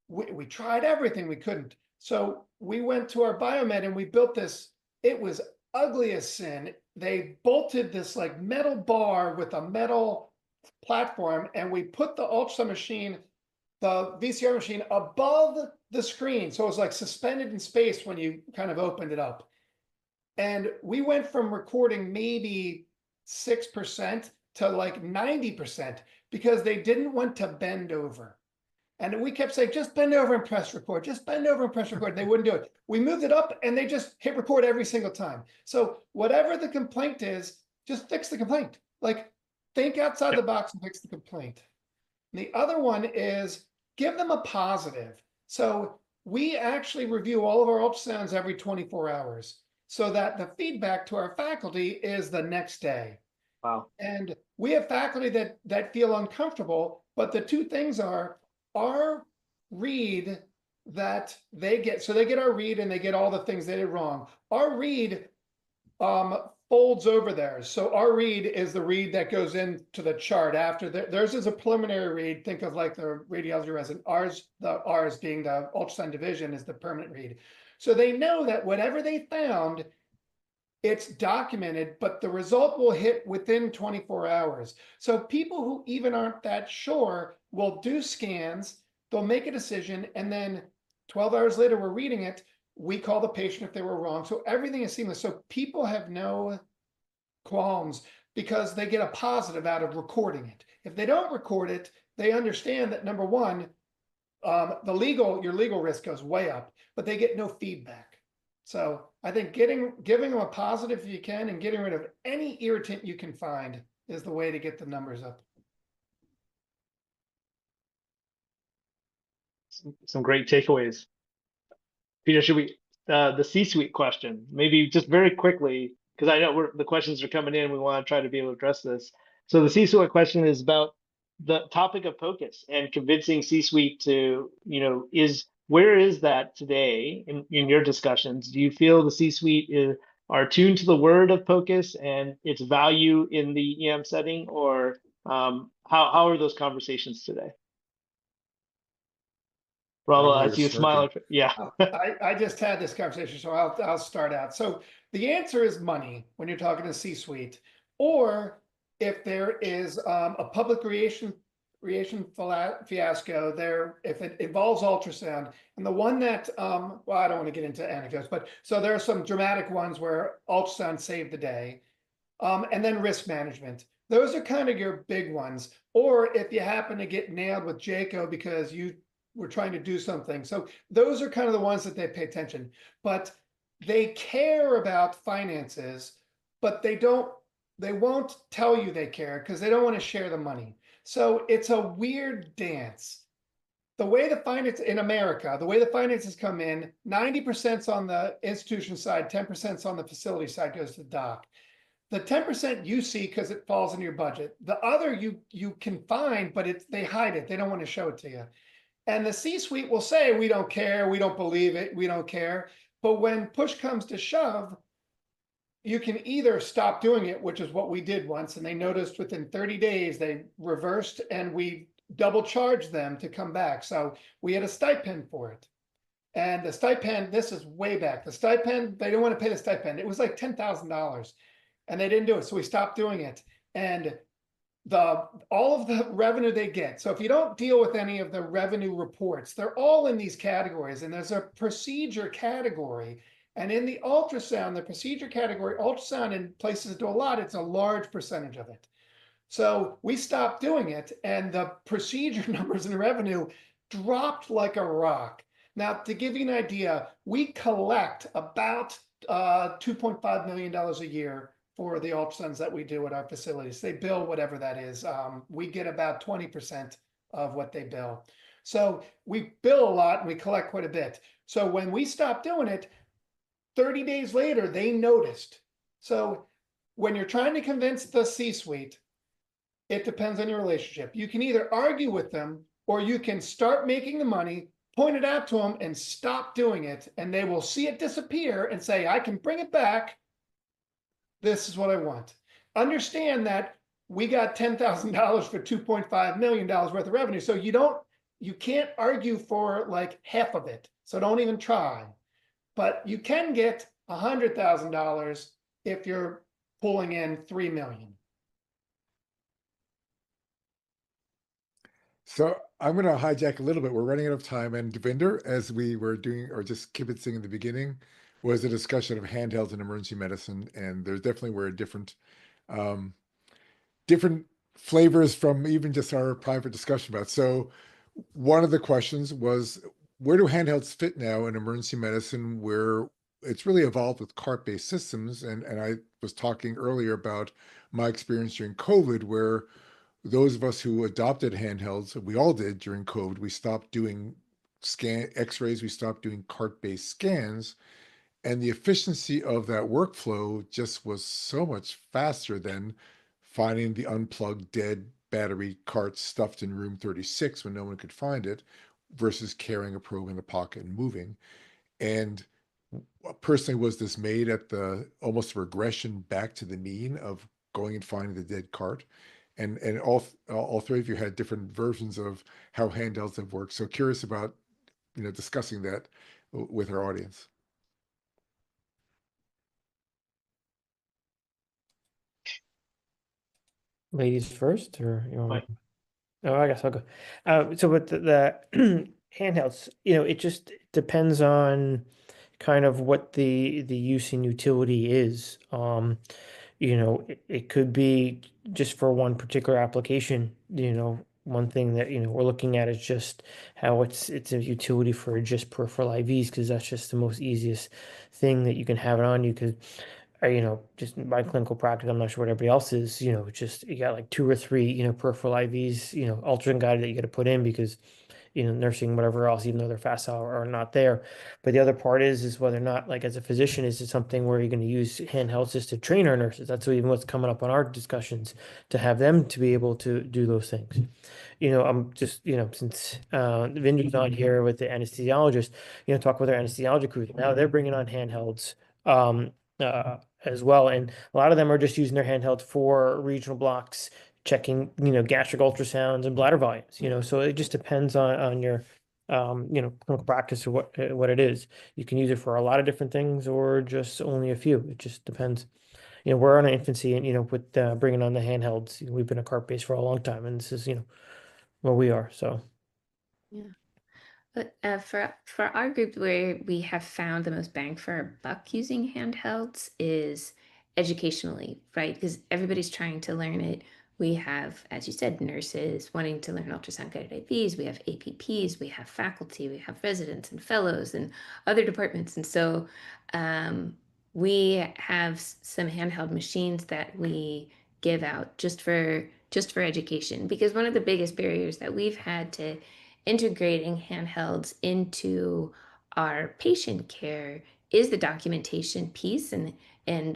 we tried everything, we couldn't. So we went to our biomed and we built this. It was ugly as sin. They bolted this like metal bar with a metal platform, and we put the ultrasound machine, the VCR machine, above the screen. So it was like suspended in space when you kind of opened it up. And we went from recording maybe 6% to like 90% because they didn't want to bend over. And we kept saying, just bend over and press record, just bend over and press record. They wouldn't do it. We moved it up and they just hit record every single time. So whatever the complaint is, just fix the complaint. Like, think outside the box and fix the complaint. And the other one is give them a positive. So we actually review all of our ultrasounds every 24 hours so that the feedback to our faculty is the next day. Wow. And we have faculty that feel uncomfortable, but the two things are our read that they get. So they get our read and they get all the things they did wrong. Our read folds over theirs. So our read is the read that goes into the chart after theirs is a preliminary read. Think of like the radiology resident. Ours being the ultrasound division is the permanent read. So they know that whatever they found, it's documented, but the result will hit within 24 hours. So people who even aren't that sure will do scans, they'll make a decision, and then 12 hours later, we're reading it. We call the patient if they were wrong. So everything is seamless. So people have no qualms because they get a positive out of recording it. If they don't record it, they understand that number one, your legal risk goes way up, but they get no feedback. So I think giving them a positive if you can and getting rid of any irritant you can find is the way to get the numbers up. Some great takeaways. Peter, should we the C-suite question, maybe just very quickly, because I know the questions are coming in. We want to try to be able to address this. So the C-suite question is about the topic of POCUS and convincing C-suite to, where is that today in your discussions? Do you feel the C-suite are tuned to the word of POCUS and its value in the EM setting, or how are those conversations today? Well, I know as you're you smile, smirking. yeah. I just had this conversation, so I'll start out. So the answer is money when you're talking to C-suite, or if there is a public creation fiasco there, if it involves ultrasound, and the one that well, I don't want to get into anecdotes, but so there are some dramatic ones where ultrasound saved the day, and then risk management. Those are kind of your big ones. Or if you happen to get nailed with JACO because you were trying to do something. So those are kind of the ones that they pay attention, but they care about finances, but they won't tell you they care because they don't want to share the money. So it's a weird dance. The way the finance in America, the way the finances come in, 90% on the institution side, 10% on the facility side goes to the doc. The 10% you see because it falls in your budget. The other you can find, but they hide it. They don't want to show it to you. And the C-suite will say, we don't care, we don't believe it, we don't care. But when push comes to shove, you can either stop doing it, which is what we did once, and they noticed within 30 days they reversed and we double charged them to come back. So we had a stipend for it. And the stipend, this is way back. The stipend, they didn't want to pay the stipend. It was like $10,000 and they didn't do it. So we stopped doing it. And all of the revenue they get. So if you don't deal with any of the revenue reports, they're all in these categories, and there's a procedure category. And in the ultrasound, the procedure category, ultrasound in places that do a lot, it's a large percentage of it. So we stopped doing it, and the procedure numbers and revenue dropped like a rock. Now, to give you an idea, we collect about $2.5 million a year for the ultrasounds that we do at our facilities. They bill whatever that is. We get about 20% of what they bill. So we bill a lot and we collect quite a bit. So when we stopped doing it, 30 days later, they noticed. So when you're trying to convince the C-suite, it depends on your relationship. You can either argue with them or you can start making the money, point it out to them and stop doing it. And they will see it disappear and say, I can bring it back. This is what I want. Understand that we got $10,000 for $2.5 million worth of revenue. So you can't argue for like half of it. So don't even try. But you can get $100,000 if you're pulling in $3 million. So I'm going to hijack a little bit. We're running out of time. And Devinder, as we were doing, or just kibitzing in the beginning, was a discussion of handhelds in emergency medicine. And there's definitely were um, different flavors from even just our private discussion about. So one of the questions was, where do handhelds fit now in emergency medicine, where it's really evolved with cart-based systems? And I was talking earlier about my experience during COVID, where those of us who adopted handhelds, we all did during COVID, we stopped doing x-rays, we stopped doing cart-based scans, and the efficiency of that workflow just was so much faster than finding the unplugged dead battery cart stuffed in room 36 when no one could find it, versus carrying a probe in the pocket and moving. And personally was dismayed at the almost regression back to the mean of going and finding the dead cart. And all three of you had different versions of how handhelds have worked. So curious about discussing that with our audience. Ladies first, or you want Mike. me? Oh, I guess I'll go. So with the handhelds, it just depends on kind of what the use and utility is. It could be just for one particular application, one thing that, we're looking at is just how it's a utility for just peripheral IVs, because that's just the most easiest thing that you can have it on you. Because, just my clinical practice, I'm not sure what everybody else is, just you got like 2 or 3, peripheral IVs, ultrasound guided that you got to put in because, nursing, whatever else, even though they're facile or not there. But the other part is whether or not, like as a physician, is it something where you're going to use handhelds just to train our nurses? That's even what's coming up on our discussions, to have them to be able to do those things. I'm just, since Vindra's not here with the anesthesiologist, talk with our anesthesiology crew. Now they're bringing on handhelds as well. And a lot of them are just using their handhelds for regional blocks, checking, gastric ultrasounds and bladder volumes, so it just depends on your, clinical practice or what it is. You can use it for a lot of different things or just only a few. It just depends. We're on an infancy and, with bringing on the handhelds, we've been a cart base for a long time, and this is, where we are. So. Yeah. But for our group, where we have found the most bang for our buck using handhelds is educationally, right? Because everybody's trying to learn it. We have, as you said, nurses wanting to learn ultrasound guided IVs. We have APPs, we have faculty, we have residents and fellows and other departments. And so we have some handheld machines that we give out just for education, because one of the biggest barriers that we've had to integrating handhelds into our patient care is the documentation piece, and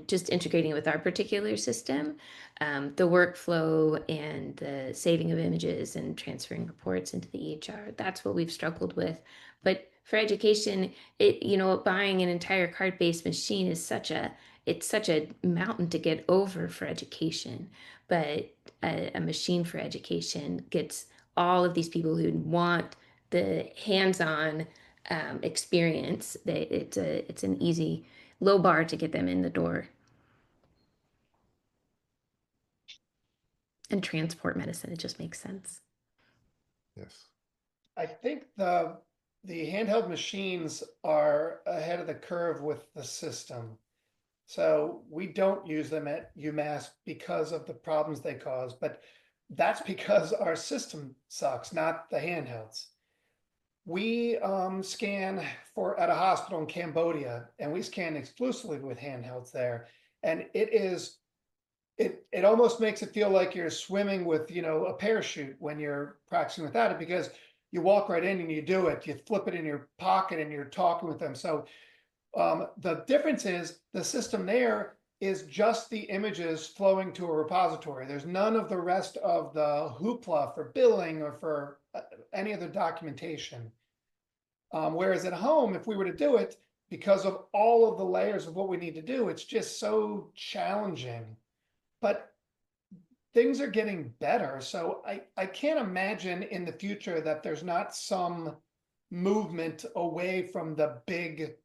just integrating with our particular system, the workflow and the saving of images and transferring reports into the EHR. That's what we've struggled with. But for education, buying an entire cart-based machine is such a mountain to get over for education. But a machine for education gets all of these people who want the hands-on experience. It's an easy low bar to get them in the door. And transport medicine, it just makes sense. Yes. I think the handheld machines are ahead of the curve with the system. So we don't use them at UMass because of the problems they cause, but that's because our system sucks, not the handhelds. We scan at a hospital in Cambodia, and we scan exclusively with handhelds there. And it almost makes it feel like you're swimming with, a parachute when you're practicing without it, because you walk right in and you do it, you flip it in your pocket and you're talking with them. So the difference is the system there is just the images flowing to a repository. There's none of the rest of the hoopla for billing or for any other documentation. Whereas at home, if we were to do it, because of all of the layers of what we need to do, it's just so challenging. But things are getting better. So I can't imagine in the future that there's not some movement away from the big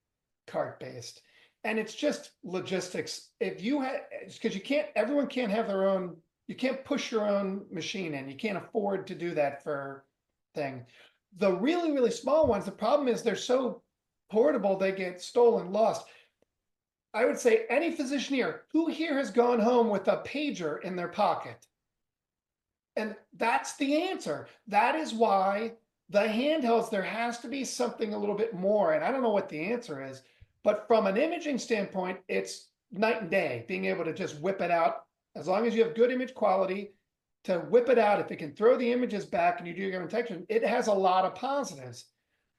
cart-based. And it's just logistics. If you had, because everyone can't have their own, you can't push your own machine in. You can't afford to do that for thing. The really, really small ones, the problem is they're so portable, they get stolen, lost. I would say any physician here, who here has gone home with a pager in their pocket? And that's the answer. That is why the handhelds, there has to be something a little bit more. And I don't know what the answer is, but from an imaging standpoint, it's night and day, being able to just whip it out. As long as you have good image quality, to whip it out, if it can throw the images back and you do your detection, it has a lot of positives.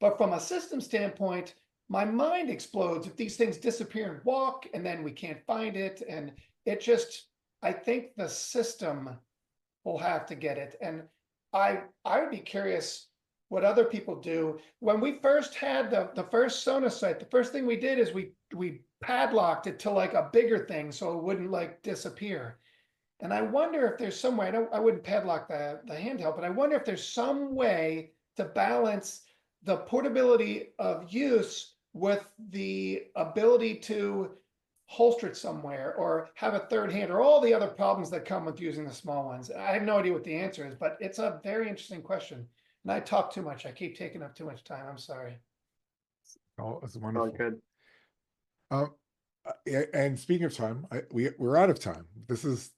But from a system standpoint, my mind explodes if these things disappear and walk, and then we can't find it. And it just, I think the system will have to get it. And I would be curious what other people do. When we first had the first Sonus site, the first thing we did is we padlocked it to like a bigger thing so it wouldn't like disappear. And I wonder if there's some way, I wouldn't padlock the handheld, but I wonder if there's some way to balance the portability of use with the ability to holster it somewhere or have a third hand, or all the other problems that come with using the small ones. I have no idea what the answer is, but it's a very interesting question. And I talk too much. I keep taking up too much time. I'm sorry. Oh, it's All wonderful. good. And speaking of time, we're out of time. We're just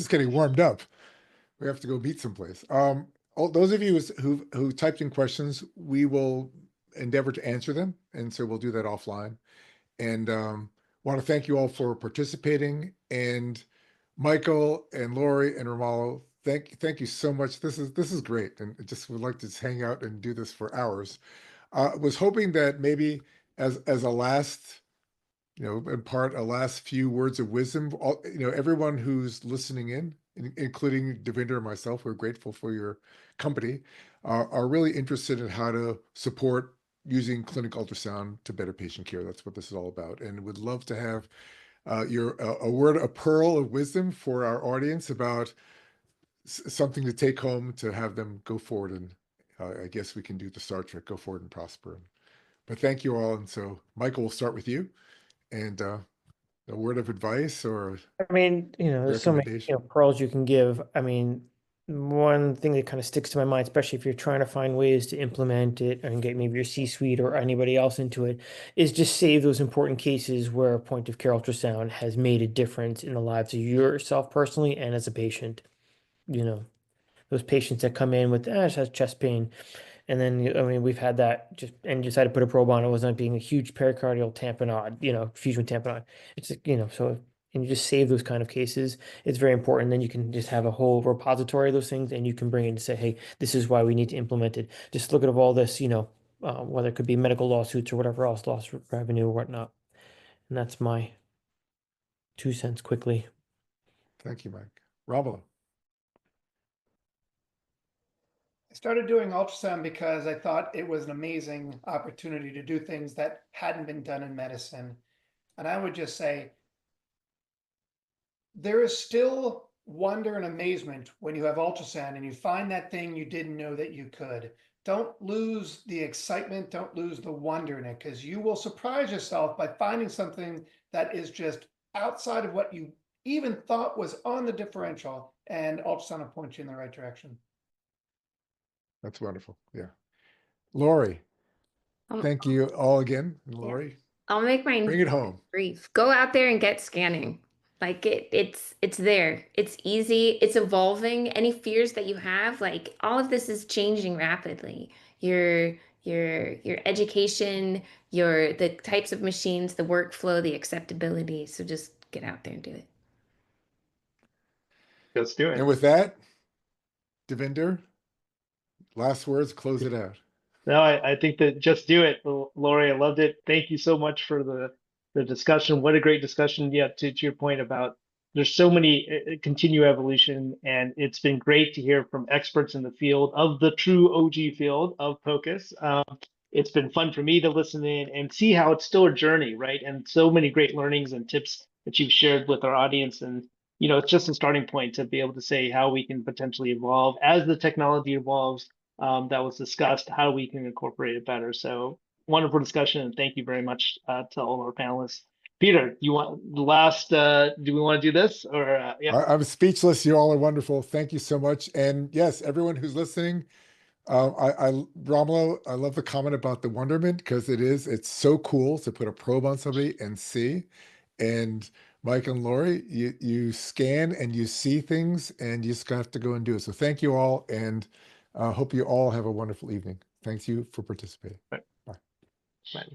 getting warmed up. We have to go meet someplace. All those of you who typed in questions, we will endeavor to answer them, and so we'll do that offline. And want to thank you all for participating. And Michael and Lori and Romalo, thank you so much. This is great, and I just would like to just hang out and do this for hours. Was hoping that maybe as a last, in part, a last few words of wisdom, everyone who's listening in, including Devinder and myself, we're grateful for your company, are really interested in how to support using clinical ultrasound to better patient care. That's what this is all about. And would love to have a pearl of wisdom for our audience about something to take home to have them go forward. And I guess we can do the Star Trek, go forward and prosper. But thank you all. And so, Michael, we'll start with you. And a word of advice or I mean, there's so many recommendation. pearls you can give. I mean, one thing that kind of sticks to my mind, especially if you're trying to find ways to implement it and get maybe your C-suite or anybody else into it, is just save those important cases where a point of care ultrasound has made a difference in the lives of yourself personally and as a patient. Those patients that come in with just has chest pain. And then, I mean, we've had that and decided to put a probe on. It wasn't being a huge pericardial tamponade, fusion tamponade. It's, so, and you just save those kind of cases. It's very important. Then you can just have a whole repository of those things and you can bring it and say, hey, this is why we need to implement it. Just look at all this, whether it could be medical lawsuits or whatever else, lost revenue or whatnot. And that's my 2 cents quickly. Thank you, Mike. Romulo. I started doing ultrasound because I thought it was an amazing opportunity to do things that hadn't been done in medicine. And I would just say, there is still wonder and amazement when you have ultrasound and you find that thing you didn't know that you could. Don't lose the excitement, don't lose the wonder in it, because you will surprise yourself by finding something that is just outside of what you even thought was on the differential, and ultrasound will point you in the right direction. That's wonderful. Yeah. Lori, thank you all again. Lori, I'll make mine bring it home. brief. Go out there and get scanning. Like it's there. It's easy. It's evolving. Any fears that you have, like all of this is changing rapidly. Your education, the types of machines, the workflow, the acceptability. So just get out there and do it. Let's do it. And with that, Devinder, last words, close it out. No, I think that just do it, Lori. I loved it. Thank you so much for the discussion. What a great discussion. Yeah, to your point about there's so many continue evolution, and it's been great to hear from experts in the field of the true OG field of POCUS. It's been fun for me to listen in and see how it's still a journey, right? And so many great learnings and tips that you've shared with our audience. And it's just a starting point to be able to say how we can potentially evolve as the technology evolves. That was discussed, how we can incorporate it better. So wonderful discussion, and thank you very much to all our panelists. Peter, you want the last, do we want to do this or yeah? I'm speechless. You all are wonderful. Thank you so much. And yes, everyone who's listening, Romulo, I love the comment about the wonderment because it's so cool to put a probe on somebody and see. And Mike and Lori, you scan and you see things and you just have to go and do it. So thank you all, and hope you all have a wonderful evening. Thank you for participating. Right. Bye. Right.